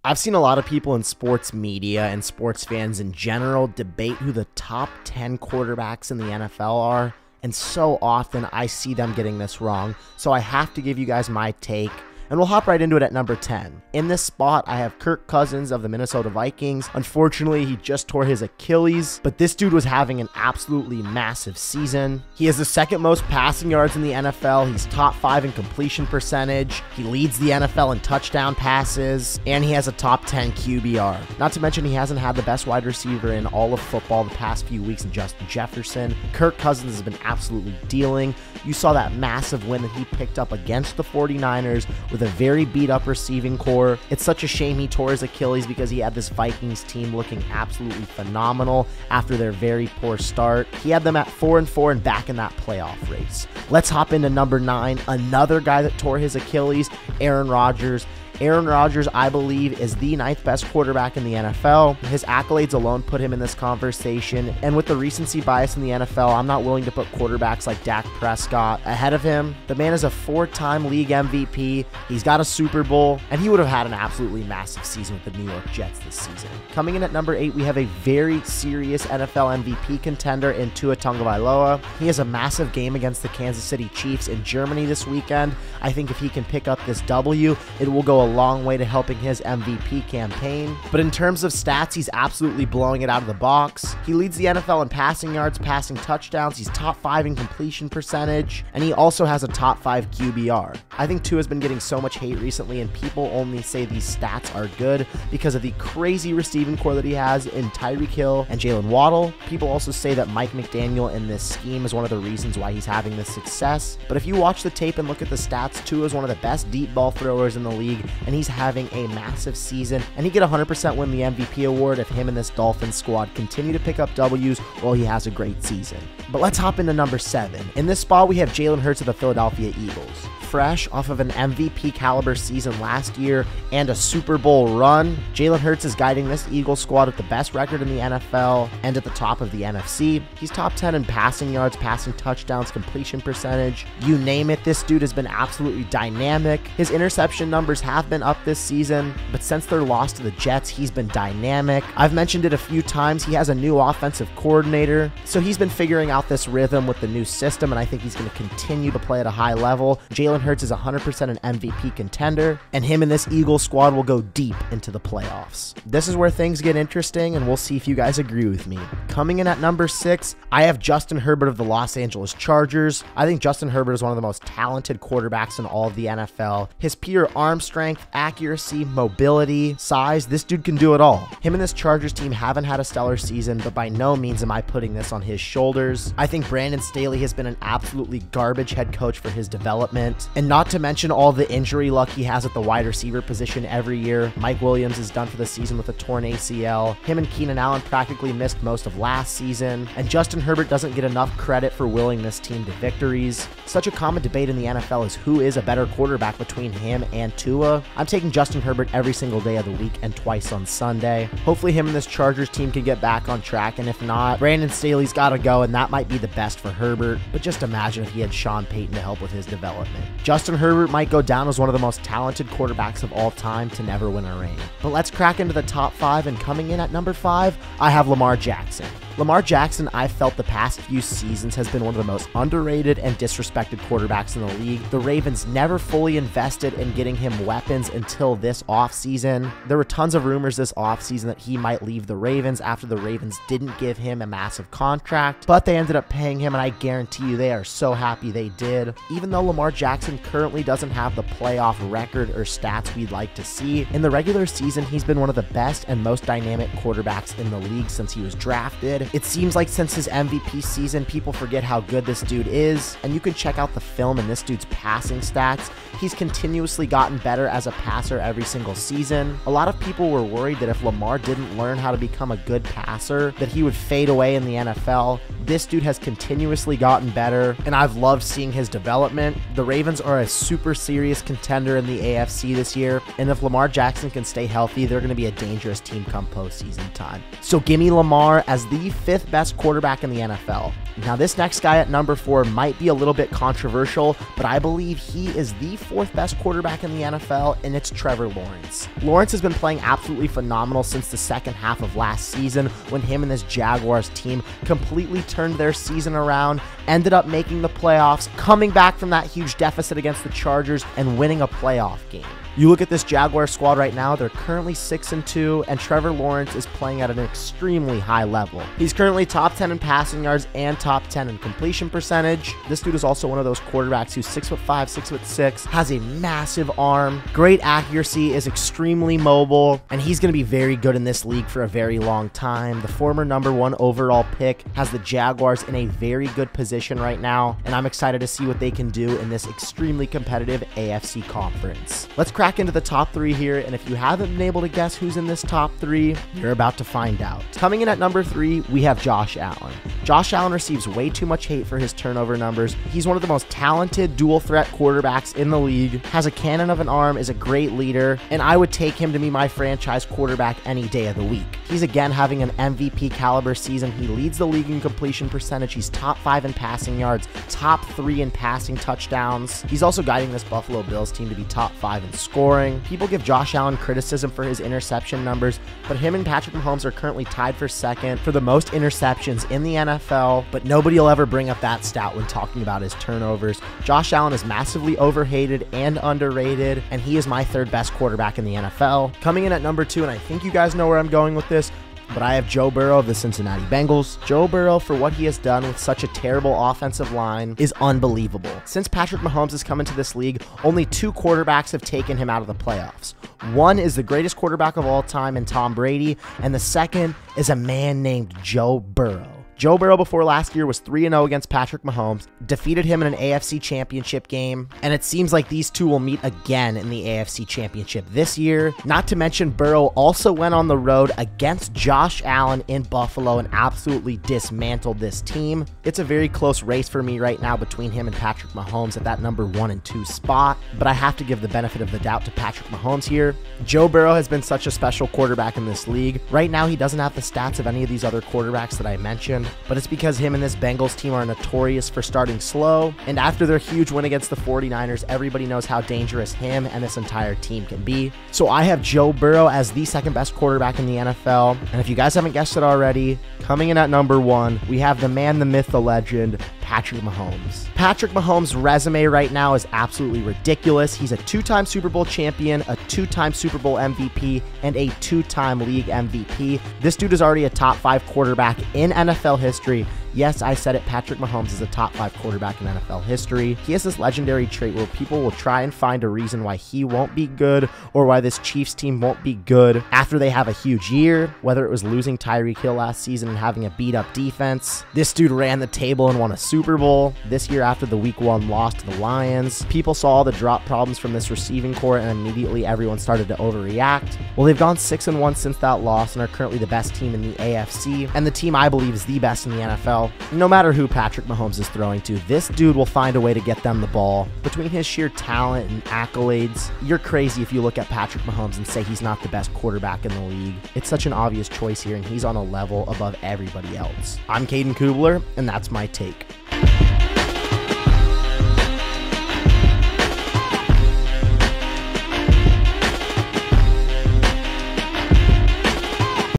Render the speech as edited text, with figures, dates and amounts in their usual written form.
I've seen a lot of people in sports media and sports fans in general debate who the top 10 quarterbacks in the NFL are, and so often I see them getting this wrong, so I have to give you guys my take. And we'll hop right into it at number 10. In this spot, I have Kirk Cousins of the Minnesota Vikings. Unfortunately, he just tore his Achilles, but this dude was having an absolutely massive season. He has the second most passing yards in the NFL. He's top 5 in completion percentage. He leads the NFL in touchdown passes, and he has a top 10 QBR. Not to mention, he hasn't had the best wide receiver in all of football the past few weeks in Justin Jefferson. Kirk Cousins has been absolutely dealing. You saw that massive win that he picked up against the 49ers with a very beat-up receiving core. It's such a shame he tore his Achilles because he had this Vikings team looking absolutely phenomenal after their very poor start. He had them at 4-4 and back in that playoff race. Let's hop into number 9. Another guy that tore his Achilles, Aaron Rodgers. Aaron Rodgers, I believe, is the 9th best quarterback in the NFL. His accolades alone put him in this conversation, and with the recency bias in the NFL, I'm not willing to put quarterbacks like Dak Prescott ahead of him. The man is a 4-time league MVP, he's got a Super Bowl, and he would have had an absolutely massive season with the New York Jets this season. Coming in at number 8, we have a very serious NFL MVP contender in Tua Tagovailoa. He has a massive game against the Kansas City Chiefs in Germany this weekend. I think if he can pick up this W, it will go a long way to helping his MVP campaign. But in terms of stats, he's absolutely blowing it out of the box. He leads the NFL in passing yards, passing touchdowns. He's top 5 in completion percentage, and he also has a top 5 QBR. I think Tua has been getting so much hate recently, and people only say these stats are good because of the crazy receiving core that he has in Tyreek Hill and Jaylen Waddle. People also say that Mike McDaniel in this scheme is one of the reasons why he's having this success. But if you watch the tape and look at the stats, Tua is one of the best deep ball throwers in the league, and he's having a massive season, and he could 100% win the MVP award if him and this Dolphins squad continue to pick up W's while he has a great season. But let's hop into number 7. In this spot, we have Jalen Hurts of the Philadelphia Eagles. Fresh off of an MVP caliber season last year and a Super Bowl run, Jalen Hurts is guiding this Eagles squad with the best record in the NFL and at the top of the NFC. He's top 10 in passing yards, passing touchdowns, completion percentage. You name it, this dude has been absolutely dynamic. His interception numbers have been up this season, but since their loss to the Jets, he's been dynamic. I've mentioned it a few times. He has a new offensive coordinator, so he's been figuring out this rhythm with the new system, and I think he's going to continue to play at a high level. Jalen Hurts is 100% an MVP contender, and him and this Eagles squad will go deep into the playoffs. This is where things get interesting, and we'll see if you guys agree with me. Coming in at number 6, I have Justin Herbert of the Los Angeles Chargers. I think Justin Herbert is one of the most talented quarterbacks in all of the NFL. His pure arm strength, accuracy, mobility, size, this dude can do it all. Him and this Chargers team haven't had a stellar season, but by no means am I putting this on his shoulders. I think Brandon Staley has been an absolutely garbage head coach for his development, and not to mention all the injury luck he has at the wide receiver position every year. Mike Williams is done for the season with a torn ACL. Him and Keenan Allen practically missed most of last season, and Justin Herbert doesn't get enough credit for willing this team to victories. Such a common debate in the NFL is who is a better quarterback between him and Tua. I'm taking Justin Herbert every single day of the week and twice on Sunday. Hopefully him and this Chargers team can get back on track, and if not, Brandon Staley's got to go, and that might be the best for Herbert, but just imagine if he had Sean Payton to help with his development. Justin Herbert might go down as one of the most talented quarterbacks of all time to never win a ring. But let's crack into the top 5, and coming in at number 5, I have Lamar Jackson. Lamar Jackson, I felt the past few seasons has been one of the most underrated and disrespected quarterbacks in the league. The Ravens never fully invested in getting him weapons until this offseason. There were tons of rumors this offseason that he might leave the Ravens after the Ravens didn't give him a massive contract, but they ended up paying him, and I guarantee you they are so happy they did. Even though Lamar Jackson currently doesn't have the playoff record or stats we'd like to see, in the regular season, he's been one of the best and most dynamic quarterbacks in the league since he was drafted. It seems like since his MVP season, people forget how good this dude is, and you can check out the film and this dude's passing stats. He's continuously gotten better as a passer every single season. A lot of people were worried that if Lamar didn't learn how to become a good passer, that he would fade away in the NFL. This dude has continuously gotten better, and I've loved seeing his development. The Ravens Lions are a super serious contender in the AFC this year, and if Lamar Jackson can stay healthy, they're going to be a dangerous team come postseason time. So give me Lamar as the 5th best quarterback in the NFL. Now, this next guy at number 4 might be a little bit controversial, but I believe he is the 4th best quarterback in the NFL, and it's Trevor Lawrence. Lawrence has been playing absolutely phenomenal since the second half of last season when him and this Jaguars team completely turned their season around, ended up making the playoffs, coming back from that huge deficit against the Chargers and winning a playoff game. You look at this Jaguar squad right now, they're currently 6-2, and Trevor Lawrence is playing at an extremely high level. He's currently top 10 in passing yards and top 10 in completion percentage. This dude is also one of those quarterbacks who's 6'5", 6'6", has a massive arm, great accuracy, is extremely mobile, and he's going to be very good in this league for a very long time. The former number 1 overall pick has the Jaguars in a very good position right now, and I'm excited to see what they can do in this extremely competitive AFC conference. Let's crack into the top 3 here, and if you haven't been able to guess who's in this top 3, you're about to find out. Coming in at number 3, we have Josh Allen. Josh Allen receives way too much hate for his turnover numbers. He's one of the most talented dual threat quarterbacks in the league, has a cannon of an arm, is a great leader, and I would take him to be my franchise quarterback any day of the week. He's again having an MVP caliber season. He leads the league in completion percentage. He's top 5 in passing yards, top 3 in passing touchdowns. He's also guiding this Buffalo Bills team to be top 5 in scoring. People give Josh Allen criticism for his interception numbers, but him and Patrick Mahomes are currently tied for second for the most interceptions in the NFL, but nobody will ever bring up that stat when talking about his turnovers. Josh Allen is massively overhated and underrated, and he is my 3rd best quarterback in the NFL. Coming in at number 2, and I think you guys know where I'm going with this, but I have Joe Burrow of the Cincinnati Bengals. Joe Burrow, for what he has done with such a terrible offensive line, is unbelievable. Since Patrick Mahomes has come into this league, only 2 quarterbacks have taken him out of the playoffs. One is the greatest quarterback of all time in Tom Brady, and the second is a man named Joe Burrow. Joe Burrow before last year was 3-0 against Patrick Mahomes, defeated him in an AFC Championship game, and it seems like these two will meet again in the AFC Championship this year. Not to mention, Burrow also went on the road against Josh Allen in Buffalo and absolutely dismantled this team. It's a very close race for me right now between him and Patrick Mahomes at that number 1 and 2 spot, but I have to give the benefit of the doubt to Patrick Mahomes here. Joe Burrow has been such a special quarterback in this league. Right now, he doesn't have the stats of any of these other quarterbacks that I mentioned, but it's because him and this Bengals team are notorious for starting slow, and after their huge win against the 49ers, everybody knows how dangerous him and this entire team can be. So I have Joe Burrow as the 2nd best quarterback in the NFL, and if you guys haven't guessed it already, coming in at number 1, we have the man, the myth, the legend, Patrick Mahomes. Patrick Mahomes' resume right now is absolutely ridiculous. He's a 2-time Super Bowl champion, a 2-time Super Bowl MVP, and a 2-time league MVP. This dude is already a top 5 quarterback in NFL history. Yes, I said it, Patrick Mahomes is a top 5 quarterback in NFL history. He has this legendary trait where people will try and find a reason why he won't be good or why this Chiefs team won't be good after they have a huge year, whether it was losing Tyreek Hill last season and having a beat-up defense. This dude ran the table and won a Super Bowl. This year after the Week 1 loss to the Lions, people saw all the drop problems from this receiving core and immediately everyone started to overreact. Well, they've gone 6-1 since that loss and are currently the best team in the AFC, and the team I believe is the best in the NFL. No matter who Patrick Mahomes is throwing to, this dude will find a way to get them the ball. Between his sheer talent and accolades, you're crazy if you look at Patrick Mahomes and say he's not the best quarterback in the league. It's such an obvious choice here, and he's on a level above everybody else. I'm Caden Kubler, and that's my take.